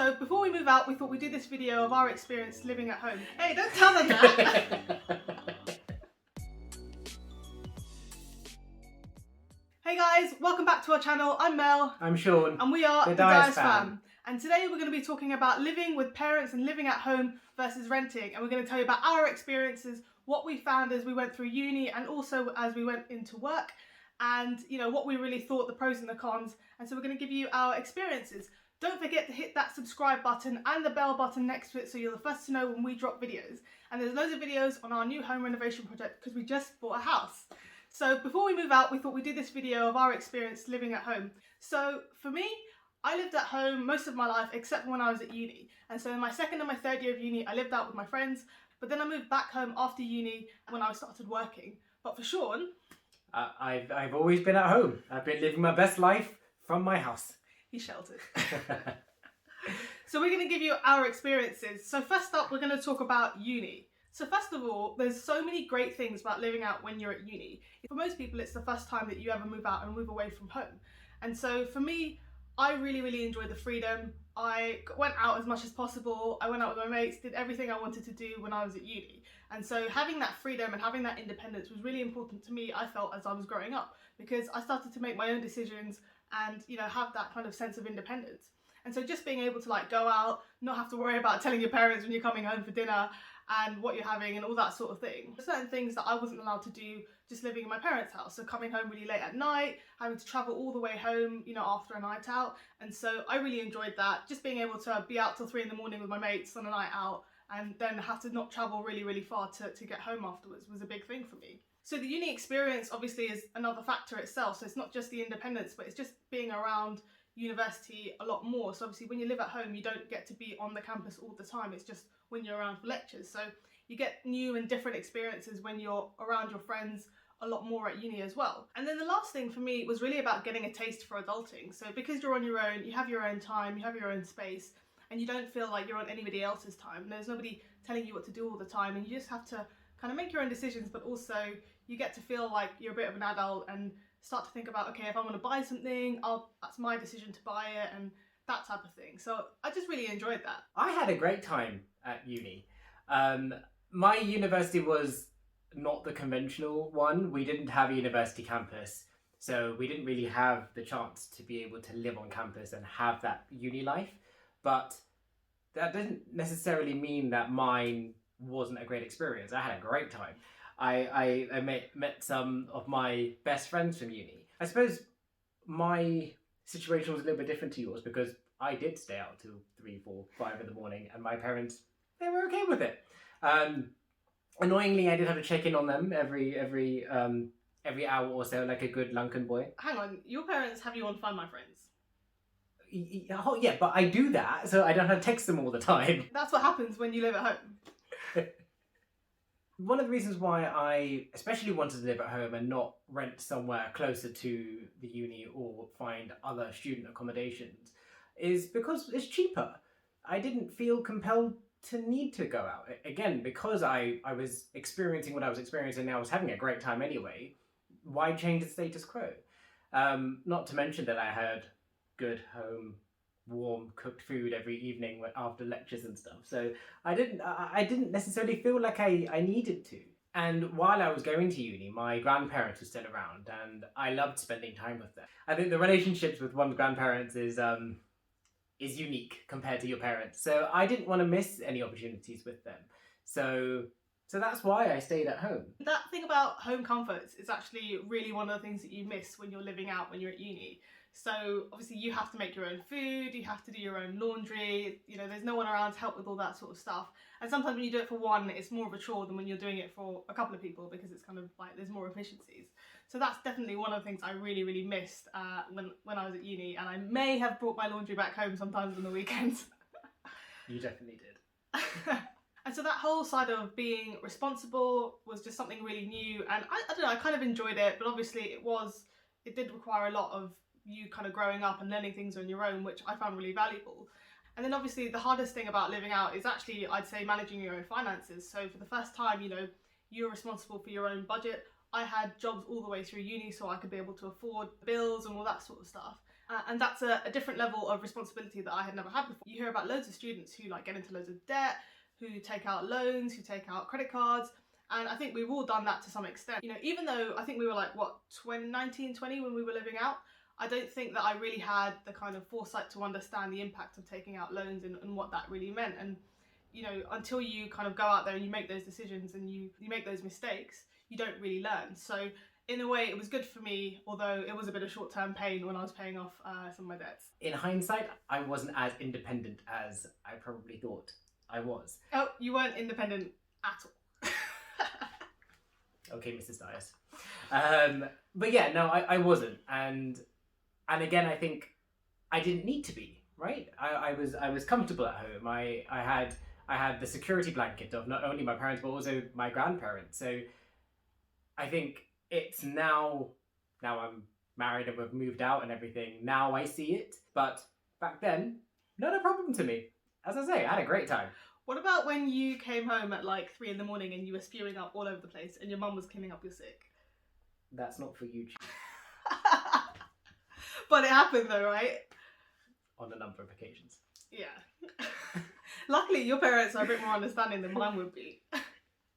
So before we move out, we thought we'd do this video of our experience living at home. Hey, don't tell them that! Hey guys, welcome back to our channel. I'm Mel. I'm Sean. And we are the Dyers Fam. And today we're going to be talking about living with parents and living at home versus renting. And we're going to tell you about our experiences, what we found as we went through uni and also as we went into work, and what we really thought, the pros and the cons. And so we're going to give you our experiences. Don't forget to hit that subscribe button and the bell button next to it so you're the first to know when we drop videos. And there's loads of videos on our new home renovation project because we just bought a house. So before we move out, we thought we'd do this video of our experience living at home. So for me, I lived at home most of my life except for when I was at uni. And so in my second and my third year of uni, I lived out with my friends, but then I moved back home after uni when I started working. But for Sean... I've always been at home. I've been living my best life from my house. He's sheltered. So we're going to give you our experiences. So first up, we're going to talk about uni. So first of all, there's so many great things about living out when you're at uni. For most people, it's the first time that you ever move out and move away from home. And so for me, I really enjoyed the freedom. I went out as much as possible. I went out with my mates, did everything I wanted to do when I was at uni. And so having that freedom and having that independence was really important to me, I felt, as I was growing up, because I started to make my own decisions and, have that kind of sense of independence. And so just being able to go out, not have to worry about telling your parents when you're coming home for dinner and what you're having and all that sort of thing. Certain things that I wasn't allowed to do just living in my parents' house. So coming home really late at night, having to travel all the way home, after a night out. And so I really enjoyed that. Just being able to be out till 3 a.m. with my mates on a night out and then have to not travel really far to get home afterwards was a big thing for me. So the uni experience obviously is another factor itself. So it's not just the independence, but it's just being around university a lot more. So obviously when you live at home, you don't get to be on the campus all the time. It's just when you're around for lectures. So you get new and different experiences when you're around your friends a lot more at uni as well. And then the last thing for me was really about getting a taste for adulting. So because you're on your own, you have your own time, you have your own space, and you don't feel like you're on anybody else's time. There's nobody telling you what to do all the time, and you just have to kind of make your own decisions, but also you get to feel like you're a bit of an adult and start to think about, okay, if I want to buy something, that's my decision to buy it, and that type of thing. So I just really enjoyed that. I had a great time at uni. My university was not the conventional one. We didn't have a university campus, so we didn't really have the chance to be able to live on campus and have that uni life. But that didn't necessarily mean that mine wasn't a great experience. I had a great time. I met some of my best friends from uni. I suppose my situation was a little bit different to yours because I did stay out till 3, 4, 5 in the morning, and my parents, they were okay with it. Annoyingly, I did have to check in on them every hour or so, like a good Lunken boy. Hang on, your parents have you on Find My Friends? Oh yeah, but I do that so I don't have to text them all the time. That's what happens when you live at home. One of the reasons why I especially wanted to live at home and not rent somewhere closer to the uni or find other student accommodations is because it's cheaper. I didn't feel compelled to need to go out. Again, because I was experiencing what I was experiencing and I was having a great time anyway, why change the status quo? Not to mention that I had good home, warm cooked food every evening after lectures and stuff. So I didn't necessarily feel like I needed to. And while I was going to uni, my grandparents were still around and I loved spending time with them. I think the relationships with one's grandparents is unique compared to your parents. So I didn't want to miss any opportunities with them. So that's why I stayed at home. That thing about home comforts is actually really one of the things that you miss when you're living out when you're at uni. So obviously you have to make your own food, you have to do your own laundry, there's no one around to help with all that sort of stuff. And sometimes when you do it for one, it's more of a chore than when you're doing it for a couple of people because it's kind of like there's more efficiencies. So that's definitely one of the things I really missed when I was at uni, and I may have brought my laundry back home sometimes on the weekends. You definitely did. And so that whole side of being responsible was just something really new, and I don't know, I kind of enjoyed it, but obviously it did require a lot of you kind of growing up and learning things on your own, which I found really valuable. And then obviously the hardest thing about living out is actually, I'd say, managing your own finances. So for the first time, you're responsible for your own budget. I had jobs all the way through uni so I could be able to afford bills and all that sort of stuff. And that's a different level of responsibility that I had never had before. You hear about loads of students who like get into loads of debt, who take out loans, who take out credit cards. And I think we've all done that to some extent. You know, even though I think we were like, what, 19, 20 when we were living out, I don't think that I really had the kind of foresight to understand the impact of taking out loans and what that really meant. And, you know, until you kind of go out there and you make those decisions and you make those mistakes, you don't really learn. So in a way, it was good for me, although it was a bit of short-term pain when I was paying off some of my debts. In hindsight, I wasn't as independent as I probably thought I was. Oh, you weren't independent at all. Okay, Mrs. Dyers. But yeah, no, I wasn't. And again, I think I didn't need to be, right? I was comfortable at home. I had the security blanket of not only my parents but also my grandparents. So I think it's now I'm married and we've moved out and everything. Now I see it, but back then, not a problem to me. As I say, I had a great time. What about when you came home at like 3 a.m. and you were spewing up all over the place and your mum was cleaning up your sick? That's not for you. But it happened though, right? On a number of occasions. Yeah. Luckily, your parents are a bit more understanding than mine would be.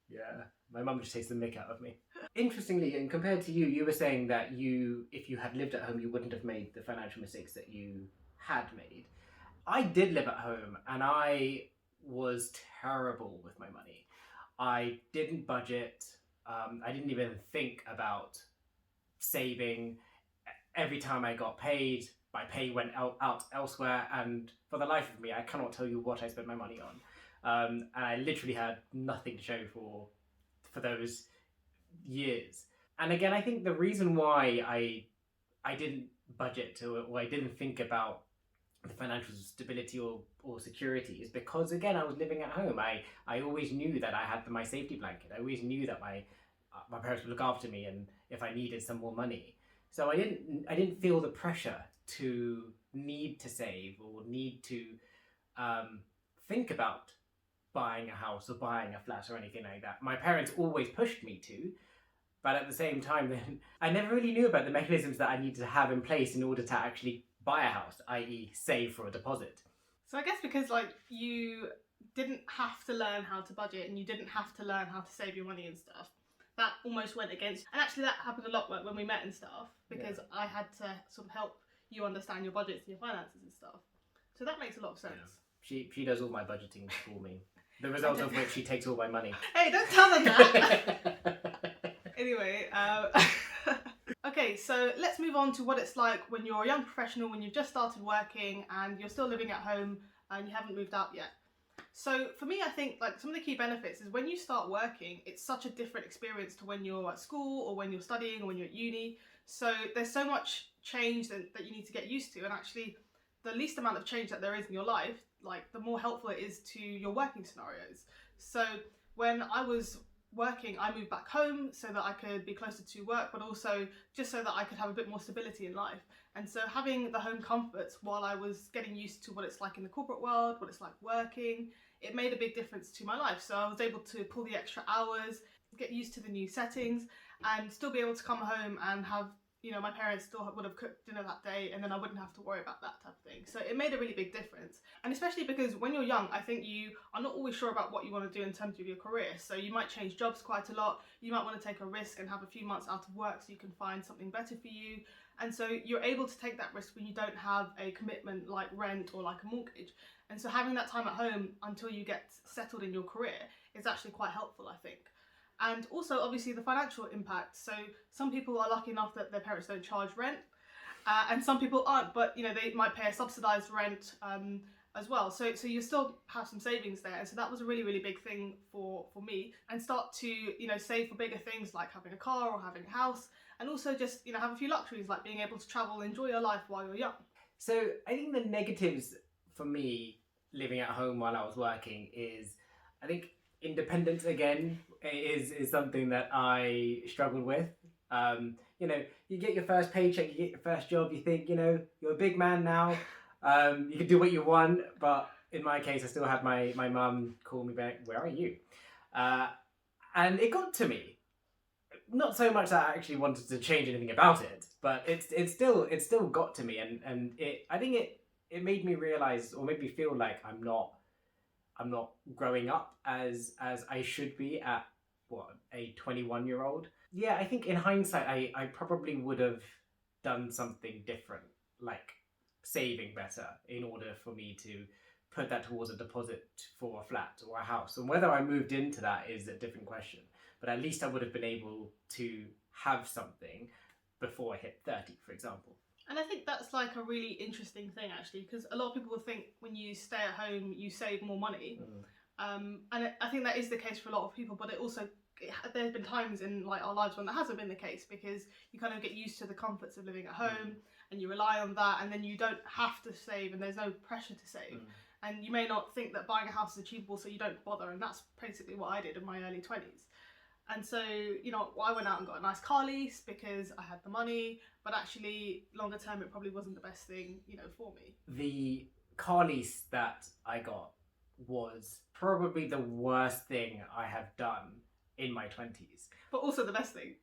Yeah, my mum just takes the mick out of me. Interestingly, and compared to you, you were saying that if you had lived at home, you wouldn't have made the financial mistakes that you had made. I did live at home, and I was terrible with my money. I didn't budget. I didn't even think about saving. Every time I got paid, my pay went out elsewhere, and for the life of me, I cannot tell you what I spent my money on. And I literally had nothing to show for those years. And again, I think the reason why I didn't budget or I didn't think about the financial stability or security is because, again, I was living at home. I always knew that I had my safety blanket. I always knew that my parents would look after me, and if I needed some more money. So I didn't feel the pressure to need to save or need to think about buying a house or buying a flat or anything like that. My parents always pushed me to, but at the same time, then I never really knew about the mechanisms that I needed to have in place in order to actually buy a house, i.e. save for a deposit. So I guess because like you didn't have to learn how to budget and you didn't have to learn how to save your money and stuff, that almost went against. And actually that happened a lot when we met and stuff, because I had to sort of help you understand your budgets and your finances and stuff. So that makes a lot of sense. Yeah. She does all my budgeting for me. The result of which she takes all my money. Hey, don't tell them that! Anyway, okay, so let's move on to what it's like when you're a young professional, when you've just started working and you're still living at home and you haven't moved out yet. So for me, I think like some of the key benefits is when you start working, it's such a different experience to when you're at school or when you're studying or when you're at uni. So there's so much change that you need to get used to, and actually the least amount of change that there is in your life, like the more helpful it is to your working scenarios. So when I was working, I moved back home so that I could be closer to work, but also just so that I could have a bit more stability in life. And so having the home comforts while I was getting used to what it's like in the corporate world, what it's like working, it made a big difference to my life. So I was able to pull the extra hours, get used to the new settings, and still be able to come home and have, you know, my parents still would have cooked dinner that day, and then I wouldn't have to worry about that type of thing. So it made a really big difference. And especially because when you're young, I think you are not always sure about what you want to do in terms of your career. So you might change jobs quite a lot. You might want to take a risk and have a few months out of work so you can find something better for you. And so you're able to take that risk when you don't have a commitment like rent or like a mortgage. And so having that time at home until you get settled in your career is actually quite helpful, I think. And also, obviously, the financial impact. So some people are lucky enough that their parents don't charge rent, and some people aren't, but you know, they might pay a subsidised rent as well. So you still have some savings there. And so that was a really, really big thing for me, and start to, you know, save for bigger things like having a car or having a house, and also just, you know, have a few luxuries like being able to travel, enjoy your life while you're young. So I think the negatives for me living at home while I was working is, I think, independence again is something that I struggled with. You know, you get your first paycheck, you get your first job, you think, you know, you're a big man now, you can do what you want, but in my case I still had my mum call me back, where are you? And it got to me. not so much that I actually wanted to change anything about it, but it's still got to me, and I think it made me realize, or made me feel like I'm not growing up as I should be at what, a 21-year-old. Yeah, I think in hindsight I probably would have done something different, like saving better in order for me to put that towards a deposit for a flat or a house. And whether I moved into that is a different question. But at least I would have been able to have something before I hit 30, for example. And I think that's like a really interesting thing, actually, because a lot of people think when you stay at home, you save more money. And I think that is the case for a lot of people, but there's been times in like our lives when that hasn't been the case, because you kind of get used to the comforts of living at home and you rely on that, and then you don't have to save and there's no pressure to save. And you may not think that buying a house is achievable, so you don't bother. And that's basically what I did in my early 20s. And so, I went out and got a nice car lease because I had the money, but actually, longer term, it probably wasn't the best thing, for me. The car lease that I got was probably the worst thing I have done in my 20s. But also the best thing.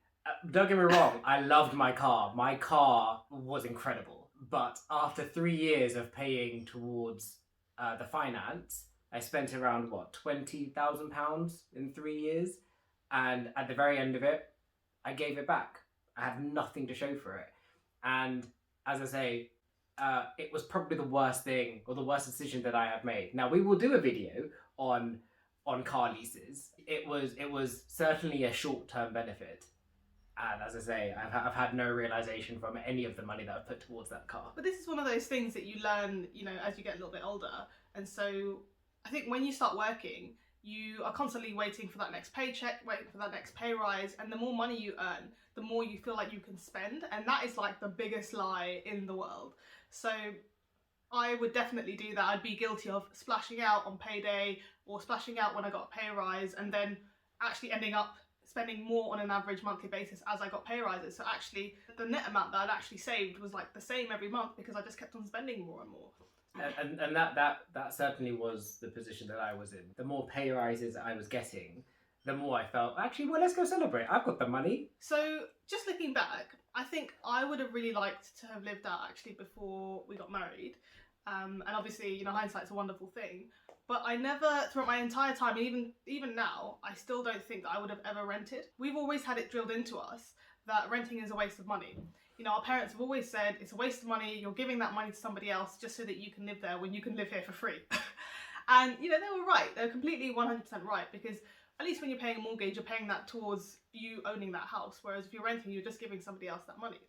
Don't get me wrong, I loved my car. My car was incredible. But after 3 years of paying towards the finance, I spent around, £20,000 in 3 years. And at the very end of it, I gave it back. I had nothing to show for it. And as I say, it was probably the worst thing or the worst decision that I have made. Now, we will do a video on car leases. It was certainly a short-term benefit. And as I say, I've had no realization from any of the money that I've put towards that car. But this is one of those things that you learn, as you get a little bit older. And so I think when you start working, you are constantly waiting for that next paycheck, waiting for that next pay rise, and the more money you earn, the more you feel like you can spend, and that is like the biggest lie in the world. So I would definitely do that. I'd be guilty of splashing out on payday or splashing out when I got a pay rise, and then actually ending up spending more on an average monthly basis as I got pay rises. So actually the net amount that I'd actually saved was like the same every month because I just kept on spending more and more. And that certainly was the position that I was in. The more pay rises I was getting, the more I felt, actually, well, let's go celebrate. I've got the money. So just looking back, I think I would have really liked to have lived out actually before we got married. And obviously, hindsight's a wonderful thing. But I never, throughout my entire time, even now, I still don't think that I would have ever rented. We've always had it drilled into us that renting is a waste of money. Our parents have always said it's a waste of money, you're giving that money to somebody else just so that you can live there when you can live here for free. And, they were right. They were completely 100% right, because at least when you're paying a mortgage, you're paying that towards you owning that house. Whereas if you're renting, you're just giving somebody else that money.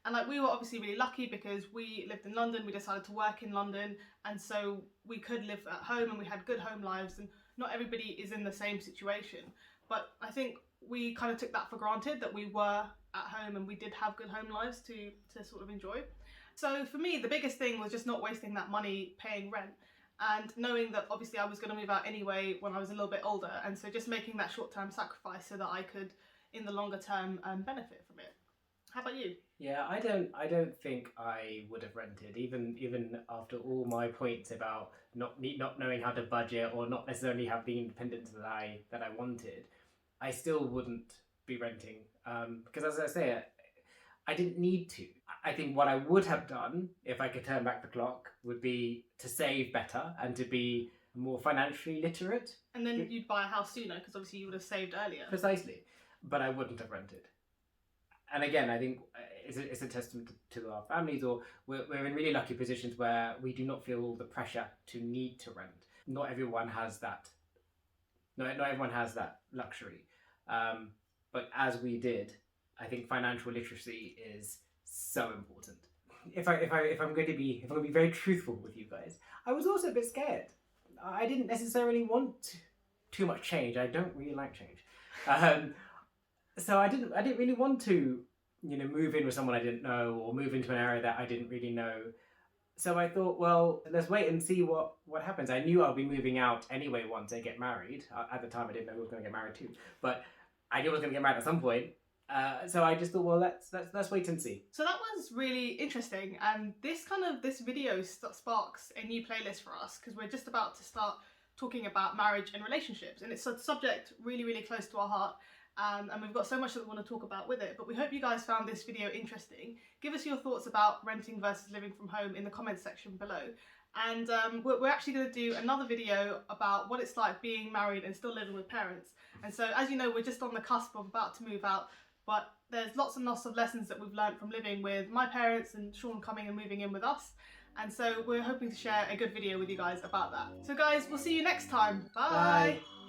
And we were obviously really lucky because we lived in London, we decided to work in London, and so we could live at home and we had good home lives, and not everybody is in the same situation. But I think we kind of took that for granted, that we were at home and we did have good home lives to sort of enjoy. So for me, the biggest thing was just not wasting that money paying rent, and knowing that obviously I was going to move out anyway when I was a little bit older, and so just making that short-term sacrifice so that I could, in the longer term, benefit from it. How about you? Yeah, I don't think I would have rented, even after all my points about not knowing how to budget or not necessarily have the independence that I wanted. I still wouldn't be renting because, as I say, I didn't need to. I think what I would have done if I could turn back the clock would be to save better and to be more financially literate. And then you'd buy a house sooner because obviously you would have saved earlier. Precisely, but I wouldn't have rented. And again, I think it's a testament to our families, or we're in really lucky positions where we do not feel the pressure to need to rent. Not everyone has that. Not everyone has that luxury. But as we did, I think financial literacy is so important. If I'm going to be very truthful with you guys, I was also a bit scared. I didn't necessarily want too much change. I don't really like change. So I didn't really want to, move in with someone I didn't know or move into an area that I didn't really know. So I thought, well, let's wait and see what happens. I knew I'll be moving out anyway once I get married. At the time, I didn't know who I was going to get married to, but I knew I was going to get married at some point. So I just thought, well, let's wait and see. So that was really interesting, and this video sparks a new playlist for us because we're just about to start talking about marriage and relationships, and it's a subject really, really close to our heart. and we've got so much that we want to talk about with it. But we hope you guys found this video interesting. Give us your thoughts about renting versus living from home in the comments section below. And we're actually going to do another video about what it's like being married and still living with parents. And so, as you know, we're just on the cusp of about to move out, but there's lots and lots of lessons that we've learned from living with my parents and Sean coming and moving in with us. And so we're hoping to share a good video with you guys about that. So guys, we'll see you next time. Bye. Bye.